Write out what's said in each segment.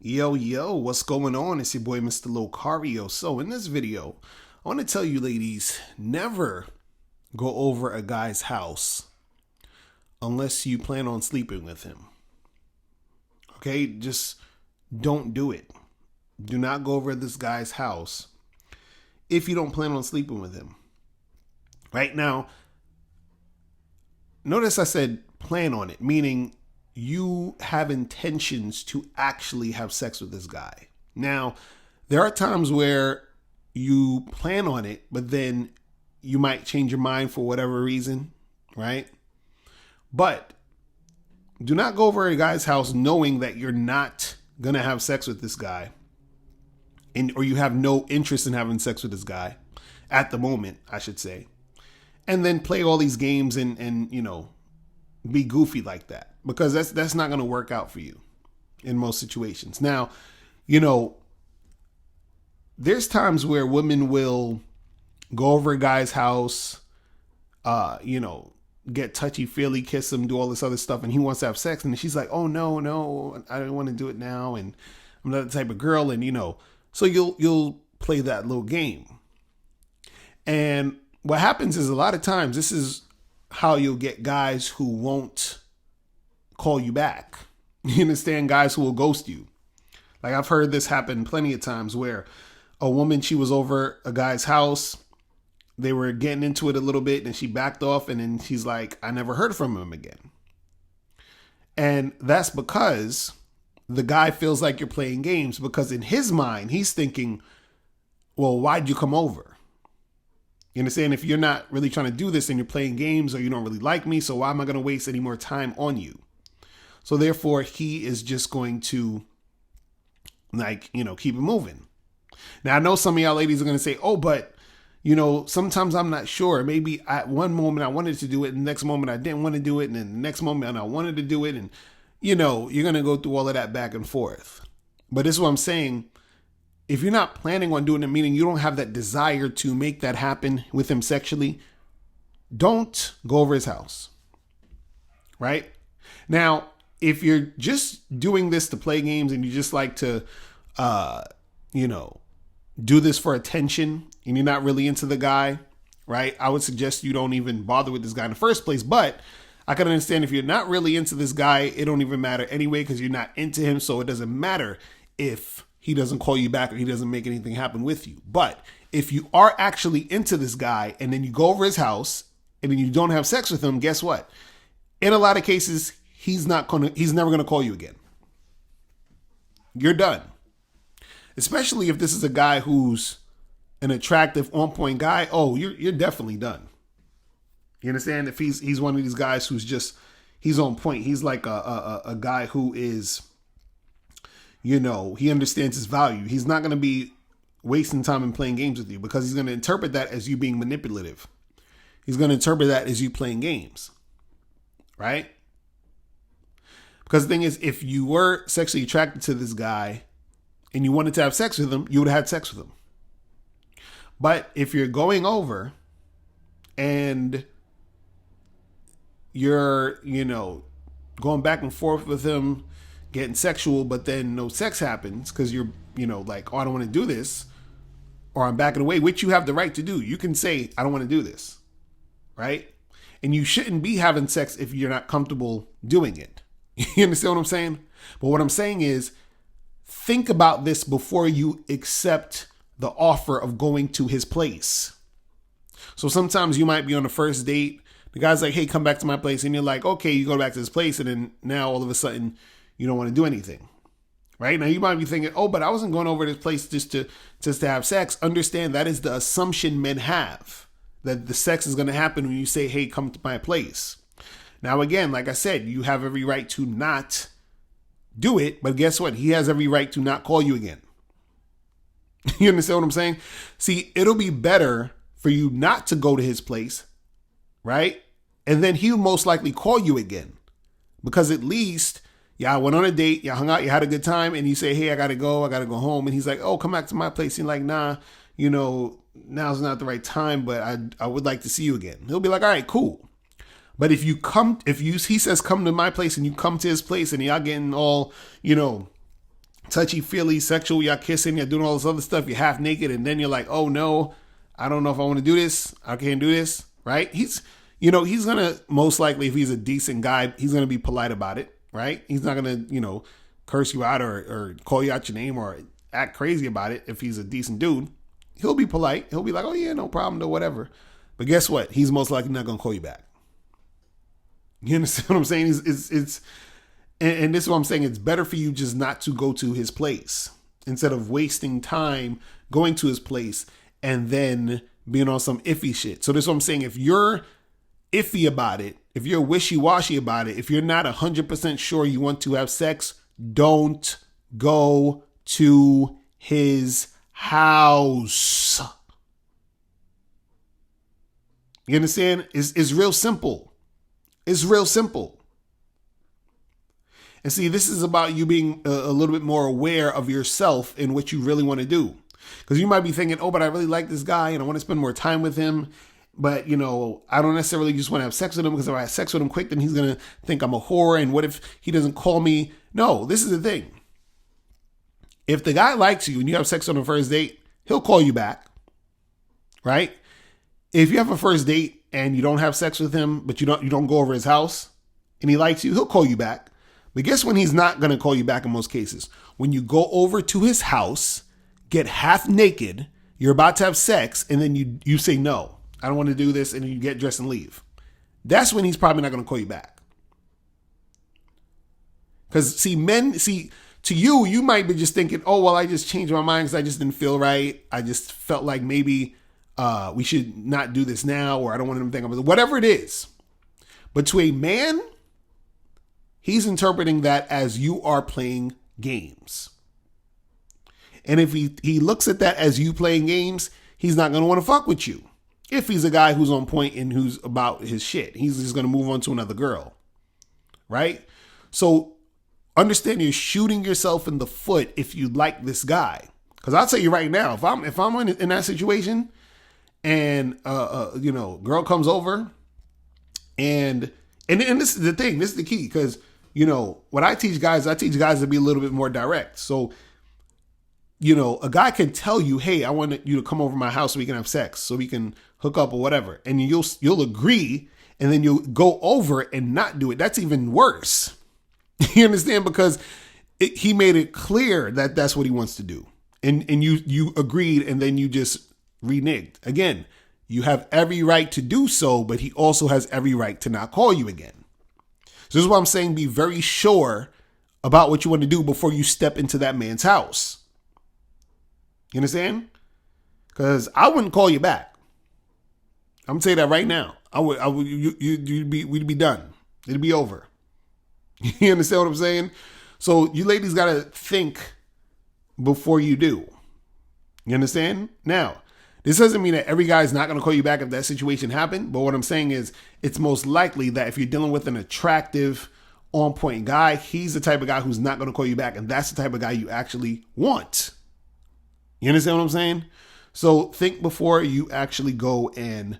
Yo, what's going on? It's your boy, Mr. Locario. So, in this video, I want to tell you, ladies, never go over a guy's house unless you plan on sleeping with him. Okay? Just don't do it. Do not go over this guy's house if you don't plan on sleeping with him. Right now, notice I said plan on it, meaning you have intentions to actually have sex with this guy. Now, there are times where you plan on it, but then you might change your mind for whatever reason, right? But do not go over a guy's house knowing that you're not going to have sex with this guy, or you have no interest in having sex with this guy at the moment, I should say. And then play all these games and be goofy like that, because that's not going to work out for you in most situations. Now, there's times where women will go over a guy's house, get touchy feely, kiss him, do all this other stuff, and he wants to have sex, and she's like, "Oh no, I don't want to do it now," and I'm not the type of girl, and so you'll play that little game. And what happens is, a lot of times, this is how you'll get guys who won't call you back. You understand? Guys who will ghost you. Like, I've heard this happen plenty of times where a woman, she was over a guy's house. They were getting into it a little bit and she backed off, and then she's like, I never heard from him again. And that's because the guy feels like you're playing games, because in his mind, he's thinking, well, why'd you come over? You understand? If you're not really trying to do this and you're playing games, or you don't really like me, so why am I going to waste any more time on you? So therefore, he is just going to keep it moving. Now, I know some of y'all ladies are going to say, oh, but sometimes I'm not sure. Maybe at one moment I wanted to do it, and the next moment I didn't want to do it, and then the next moment I wanted to do it. And, you're going to go through all of that back and forth. But this is what I'm saying. If you're not planning on doing it, meaning you don't have that desire to make that happen with him sexually, don't go over his house. Right? Now, if you're just doing this to play games and you just like to, do this for attention, and you're not really into the guy, right? I would suggest you don't even bother with this guy in the first place. But I can understand if you're not really into this guy, it don't even matter anyway, because you're not into him. So it doesn't matter if he doesn't call you back or he doesn't make anything happen with you. But if you are actually into this guy and then you go over his house and then you don't have sex with him, guess what? In a lot of cases, he's never going to call you again. You're done. Especially if this is a guy who's an attractive, on-point guy. Oh, you're definitely done. You understand? If he's one of these guys who's just, he's on point. He's like a guy who is, he understands his value. He's not going to be wasting time and playing games with you, because he's going to interpret that as you being manipulative. He's going to interpret that as you playing games. Right? Because the thing is, if you were sexually attracted to this guy and you wanted to have sex with him, you would have had sex with him. But if you're going over and you're, going back and forth with him, getting sexual, but then no sex happens because you're, like, oh, I don't want to do this, or I'm backing away, which you have the right to do. You can say, I don't want to do this, right? And you shouldn't be having sex if you're not comfortable doing it. You understand what I'm saying? But what I'm saying is, think about this before you accept the offer of going to his place. So sometimes you might be on the first date. The guy's like, hey, come back to my place. And you're like, okay, you go back to his place. And then now all of a sudden you don't want to do anything. Right? Now you might be thinking, oh, but I wasn't going over to this place just to have sex. Understand, that is the assumption men have, that the sex is going to happen when you say, hey, come to my place. Now, again, like I said, you have every right to not do it. But guess what? He has every right to not call you again. You understand what I'm saying? See, it'll be better for you not to go to his place, right? And then he'll most likely call you again, because at least y'all went on a date, y'all hung out, you had a good time, and you say, hey, I got to go home. And he's like, oh, come back to my place. And you're like, nah, now's not the right time, but I would like to see you again. He'll be like, all right, cool. But if he says, come to my place, and you come to his place and y'all getting all, touchy-feely, sexual, y'all kissing, y'all doing all this other stuff, you're half naked, and then you're like, oh no, I don't know if I want to do this. I can't do this, right? He's going to most likely, if he's a decent guy, he's going to be polite about it, right? He's not going to, curse you out or call you out your name or act crazy about it. If he's a decent dude, he'll be polite. He'll be like, oh yeah, no problem, no whatever. But guess what? He's most likely not going to call you back. You understand what I'm saying? And this is what I'm saying. It's better for you just not to go to his place instead of wasting time going to his place and then being on some iffy shit. So this is what I'm saying. If you're iffy about it, if you're wishy-washy about it, if you're not 100% sure you want to have sex, don't go to his house. You understand? It's real simple. It's real simple. And see, this is about you being a little bit more aware of yourself and what you really want to do. Because you might be thinking, oh, but I really like this guy and I want to spend more time with him. But, I don't necessarily just want to have sex with him, because if I have sex with him quick, then he's going to think I'm a whore. And what if he doesn't call me? No, this is the thing. If the guy likes you and you have sex on the first date, he'll call you back, right? If you have a first date and you don't have sex with him, but you don't go over his house and he likes you, he'll call you back. But guess when he's not going to call you back in most cases? When you go over to his house, get half naked, you're about to have sex, and then you say, no, I don't want to do this, and you get dressed and leave. That's when he's probably not going to call you back. Because to you might be just thinking, oh, well, I just changed my mind because I just didn't feel right. I just felt like maybe we should not do this now, or I don't want him to think I'm whatever it is. But to a man, he's interpreting that as you are playing games. And if he looks at that as you playing games, he's not going to want to fuck with you. If he's a guy who's on point and who's about his shit, he's just going to move on to another girl. Right? So understand, you're shooting yourself in the foot if you like this guy. Because I'll tell you right now, if I'm in that situation and girl comes over and this is the thing, this is the key, because what I teach guys to be a little bit more direct. So a guy can tell you, hey, I want you to come over to my house so we can have sex, so we can hook up or whatever. And you'll agree, and then you'll go over and not do it. That's even worse. You understand? Because he made it clear that that's what he wants to do. And you agreed, and then you just reneged. Again, you have every right to do so, but he also has every right to not call you again. So this is why I'm saying be very sure about what you want to do before you step into that man's house. You understand? Because I wouldn't call you back. I'm gonna say that right now. We'd be done. It'd be over. You understand what I'm saying? So you ladies gotta think before you do. You understand? Now, this doesn't mean that every guy is not gonna call you back if that situation happened. But what I'm saying is, it's most likely that if you're dealing with an attractive, on point guy, he's the type of guy who's not gonna call you back, and that's the type of guy you actually want. You understand what I'm saying? So think before you actually go and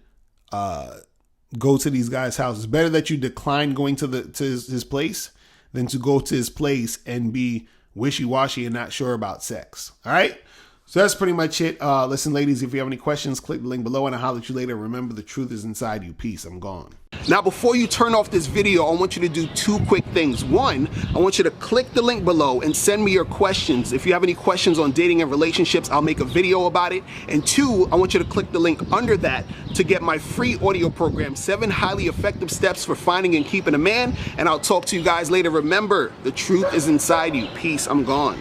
go to these guys' houses. Better that you decline going to his place than to go to his place and be wishy-washy and not sure about sex. All right? So that's pretty much it. Listen, ladies, if you have any questions, click the link below and I'll holler at you later. Remember, the truth is inside you. Peace. I'm gone. Now, before you turn off this video, I want you to do two quick things. One, I want you to click the link below and send me your questions. If you have any questions on dating and relationships, I'll make a video about it. And two, I want you to click the link under that to get my free audio program, 7 highly effective steps for finding and keeping a man. And I'll talk to you guys later. Remember, the truth is inside you. Peace. I'm gone.